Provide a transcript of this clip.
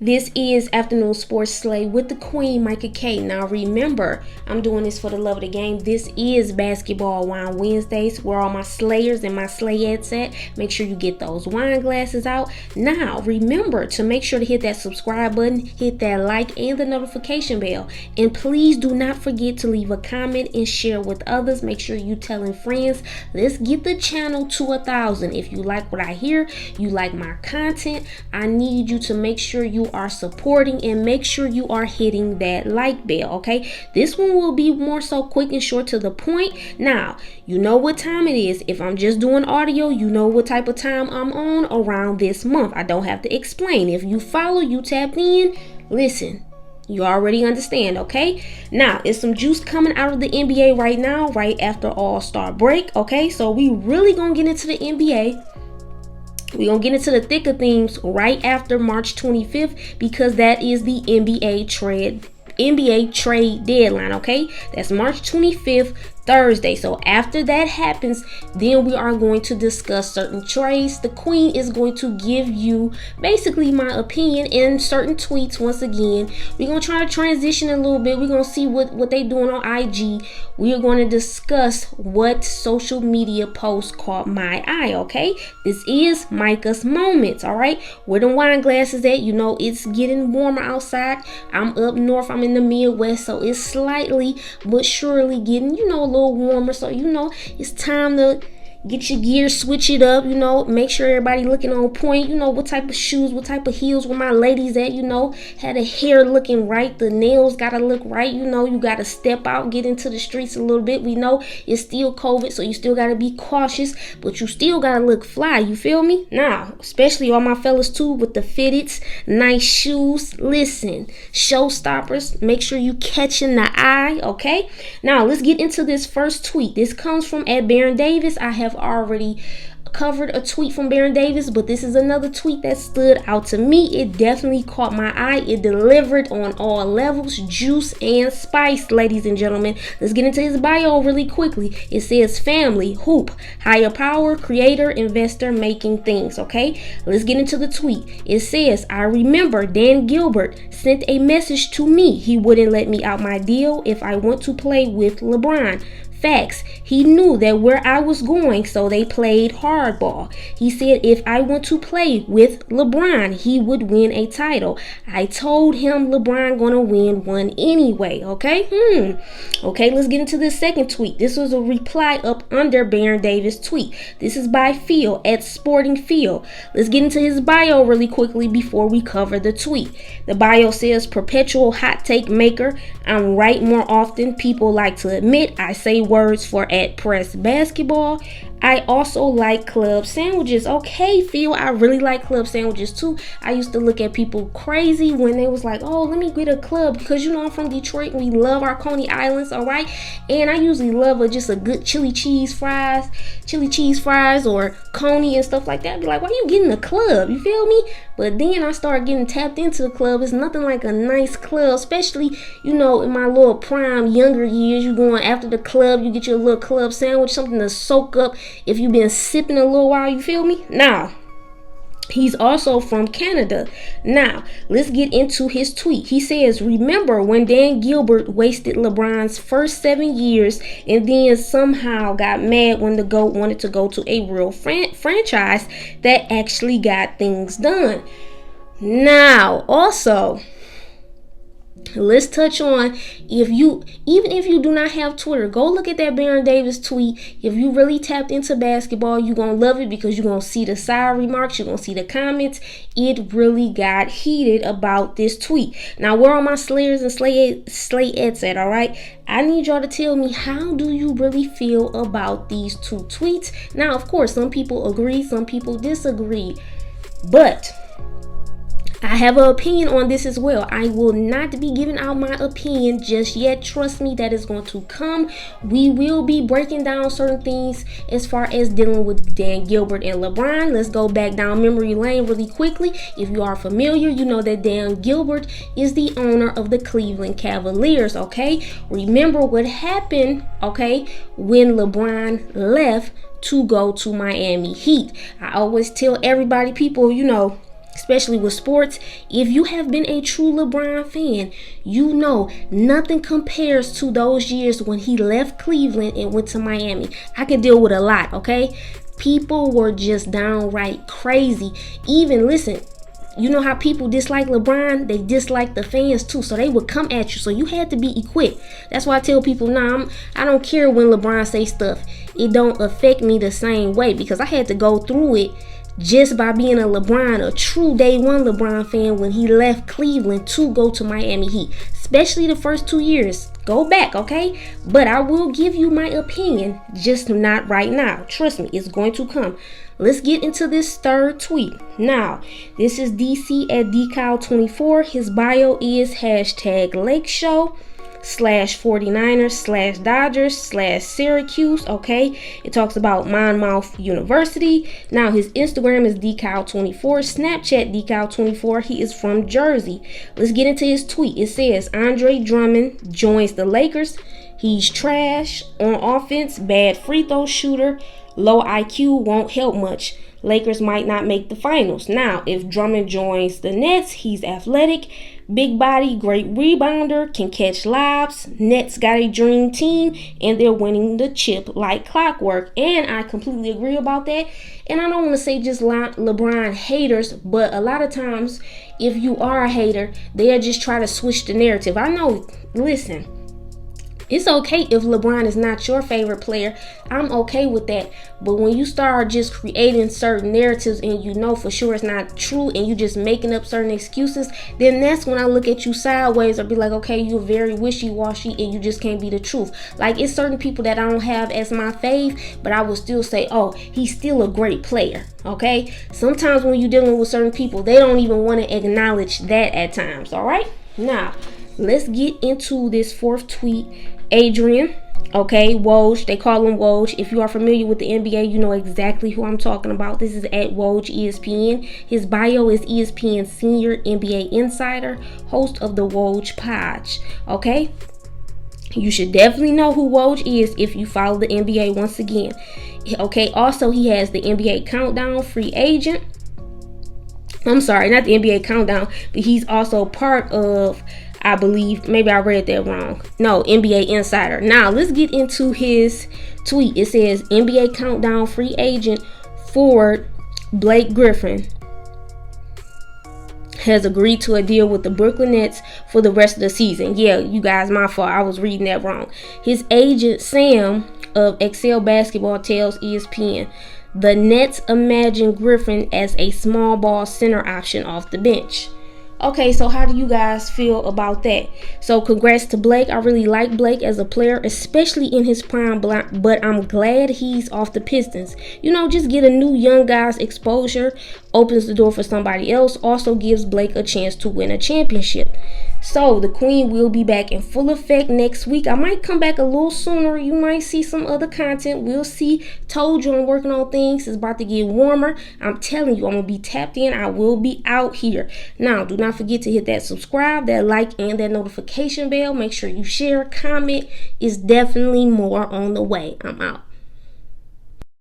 This is Afternoon Sports Slay with the Queen, Micah K. Now remember, I'm doing this for the love of the game. This is Basketball Wine Wednesdays, where all my Slayers and my Slayettes at. Make sure you get those wine glasses out. Now remember to make sure to hit that subscribe button, hit that like and the notification bell. And please do not forget to leave a comment and share with others. Make sure you telling friends. Let's get the channel to 1,000. If you like what I hear, you like my content, I need you to make sure you are supporting and make sure you are hitting that like bell. Okay, this one will be more so quick and short to the point. Now you know what time it is. If I'm just doing audio, you know what type of time I'm on around this month. I don't have to explain. If you follow, you tapped in, listen, you already understand. Okay, now it's some juice coming out of the NBA right now, right after All-Star break. Okay, so we really gonna get into the NBA. We're going to get into the thick of things right after March 25th because that is the NBA trade deadline, okay? That's March 25th, Thursday. So after that happens, then we are going to discuss certain trades. The Queen is going to give you basically my opinion in certain tweets. Once again, we're going to try to transition a little bit. We're going to see what they doing on IG. We are going to discuss what social media post caught my eye, okay? This is Micah's Moments, all right? Where the wine glasses at? You know, it's getting warmer outside. I'm up north. I'm in the Midwest, so it's slightly but surely getting, you know, a little warmer. So, you know, it's time to get your gear, switch it up, you know, make sure everybody looking on point, you know, what type of shoes, what type of heels, where my ladies at, you know, had the hair looking right, the nails gotta look right, you know, you gotta step out, get into the streets a little bit. We know it's still COVID, so you still gotta be cautious, but you still gotta look fly, you feel me? Now, especially all my fellas too, with the fitteds, nice shoes, listen, showstoppers, make sure you catching the eye, okay? Now, let's get into this first tweet. This comes from @Baron-Davis. I have already covered a tweet from Baron-Davis, but this is another tweet that stood out to me. It definitely caught my eye. It delivered on all levels, juice and spice, ladies and gentlemen. Let's get into his bio really quickly. It says family, hoop, higher power, creator, investor, making things. Okay, let's get into the tweet. It says, I remember Dan Gilbert sent a message to me. He wouldn't let me out my deal if I want to play with LeBron. Facts. He knew that where I was going, so they played hardball. He said if I want to play with LeBron, he would win a title. I told him LeBron gonna win one anyway, okay? Okay, let's get into the second tweet. This was a reply up under Baron-Davis' tweet. This is by Phil @SportingPhil. Let's get into his bio really quickly before we cover the tweet. The bio says, perpetual hot take maker. I'm right more often people like to admit. I say words for @Press Basketball. I also like club sandwiches. Okay, Phil, I really like club sandwiches too. I used to look at people crazy when they was like, oh, let me get a club, because you know I'm from Detroit and we love our Coney Islands, all right? And I usually love just a good chili cheese fries or Coney and stuff like that. I'd be like, why you getting a club? You feel me? But then I started getting tapped into the club. It's nothing like a nice club, especially, you know, in my little prime younger years. You going after the club, you get your little club sandwich, something to soak up if you've been sipping a little while, you feel me? Now, he's also from Canada. Now, let's get into his tweet. He says, remember when Dan Gilbert wasted LeBron's first 7 years and then somehow got mad when the GOAT wanted to go to a real franchise that actually got things done. Now, also, let's touch on, even if you do not have Twitter, go look at that Baron-Davis tweet. If you really tapped into basketball, you're going to love it because you're going to see the side remarks, you're going to see the comments. It really got heated about this tweet. Now, where are my Slayers and Slayettes at, all right? I need y'all to tell me, how do you really feel about these two tweets? Now, of course, some people agree, some people disagree, but I have an opinion on this as well. I will not be giving out my opinion just yet. Trust me, that is going to come. We will be breaking down certain things as far as dealing with Dan Gilbert and LeBron. Let's go back down memory lane really quickly. If you are familiar, you know that Dan Gilbert is the owner of the Cleveland Cavaliers, okay? Remember what happened, okay, when LeBron left to go to Miami Heat. I always tell everybody, people, you know, especially with sports. If you have been a true LeBron fan, you know nothing compares to those years when he left Cleveland and went to Miami. I could deal with a lot, okay? People were just downright crazy. Even, listen, you know how people dislike LeBron? They dislike the fans too, so they would come at you. So you had to be equipped. That's why I tell people, I don't care when LeBron say stuff. It don't affect me the same way, because I had to go through it just by being a true day one LeBron fan when he left Cleveland to go to Miami Heat. Especially the first 2 years. Go back, okay? But I will give you my opinion, just not right now. Trust me, it's going to come. Let's get into this third tweet. Now, this is DC at decal24. His bio is #LakeShow /49ers /Dodgers /Syracuse. Okay, it talks about Monmouth University. Now his Instagram is decal24, Snapchat decal24. He is from Jersey. Let's get into his tweet. It says Andre Drummond joins the Lakers. He's trash on offense, bad free throw shooter, low IQ, won't help much. Lakers might not make the finals. Now, if Drummond joins the Nets, he's athletic, big body, great rebounder, can catch lobs. Nets got a dream team, and they're winning the chip like clockwork. And I completely agree about that. And I don't want to say just LeBron haters, but a lot of times, if you are a hater, they'll just try to switch the narrative. I know, listen, it's okay if LeBron is not your favorite player. I'm okay with that. But when you start just creating certain narratives and you know for sure it's not true and you just making up certain excuses, then that's when I look at you sideways or be like, okay, you're very wishy-washy and you just can't be the truth. Like, it's certain people that I don't have as my fave, but I will still say, oh, he's still a great player. Okay? Sometimes when you're dealing with certain people, they don't even want to acknowledge that at times. All right? Now, let's get into this fourth tweet. Adrian, okay, Woj, they call him Woj. If you are familiar with the NBA, you know exactly who I'm talking about. This is at Woj ESPN. His bio is ESPN Senior NBA Insider, host of the Woj Pod. Okay, you should definitely know who Woj is if you follow the NBA once again. Okay, also he has the NBA Countdown free agent. I'm sorry, not the NBA Countdown, but he's also part of, I believe, maybe I read that wrong. No, NBA Insider. Now, let's get into his tweet. It says, NBA Countdown free agent forward Blake Griffin has agreed to a deal with the Brooklyn Nets for the rest of the season. Yeah, you guys, my fault. I was reading that wrong. His agent, Sam, of Excel Basketball, tells ESPN, the Nets imagine Griffin as a small ball center option off the bench. Okay, so how do you guys feel about that? So congrats to Blake. I really like Blake as a player, especially in his prime, but I'm glad he's off the Pistons. You know, just get a new young guy's exposure, opens the door for somebody else, also gives Blake a chance to win a championship. So the Queen will be back in full effect next week. I might come back a little sooner. You might see some other content. We'll see. Told you I'm working on things. It's about to get warmer. I'm telling you, I'm going to be tapped in. I will be out here. Now, do not forget to hit that subscribe, that like, and that notification bell. Make sure you share, comment. It's definitely more on the way. I'm out.